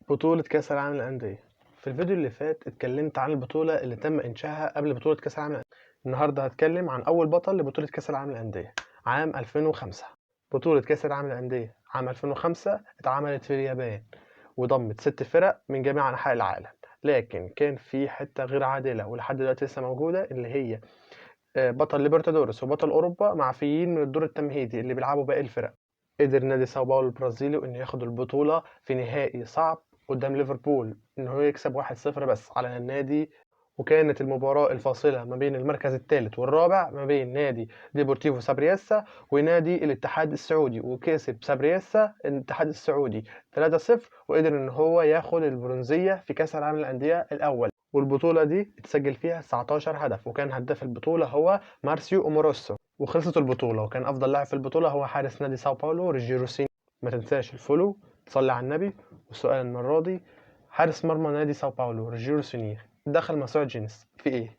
بطولة كأس العالم للأندية. في الفيديو اللي فات اتكلمت عن البطولة اللي تم إنشائها قبل بطولة كأس العالم للأندية. النهاردة هتكلم عن أول بطل لبطولة كأس العالم للأندية عام 2005. بطولة كأس العالم للأندية عام 2005 اتعملت في اليابان وضمت 6 فرق من جميع أنحاء العالم، لكن كان في حتة غير عادلة ولحد دلوقتي لسه موجودة، اللي هي بطل ليبرتادورس وبطل أوروبا معفيين من الدور التمهيدي اللي بيلعبوا باقي الفرق. قدر نادي ساو باولو البرازيلي إنه ياخد البطولة في نهائي صعب قدام ليفربول، إن هو يكسب 1-0 بس على النادي. وكانت المباراة الفاصلة ما بين المركز الثالث والرابع ما بين نادي ديبورتيفو سابرياسا ونادي الاتحاد السعودي، وكسب سابرياسا الاتحاد السعودي 3-0، وقدر إن هو ياخد البرونزية في كأس العالم للأندية الأول. والبطولة دي اتسجل فيها 19 هدف، وكان هداف البطولة هو مارسيو أوموروسو. وخلصت البطولة، وكان أفضل لاعب في البطولة هو حارس نادي ساو باولو روجيرو سيني. ما تنساش الفولو، تصلي على النبي. والسؤال المرة دي، حارس مرمى نادي ساو باولو روجيرو سيني دخل موسوعة جينيس في إيه؟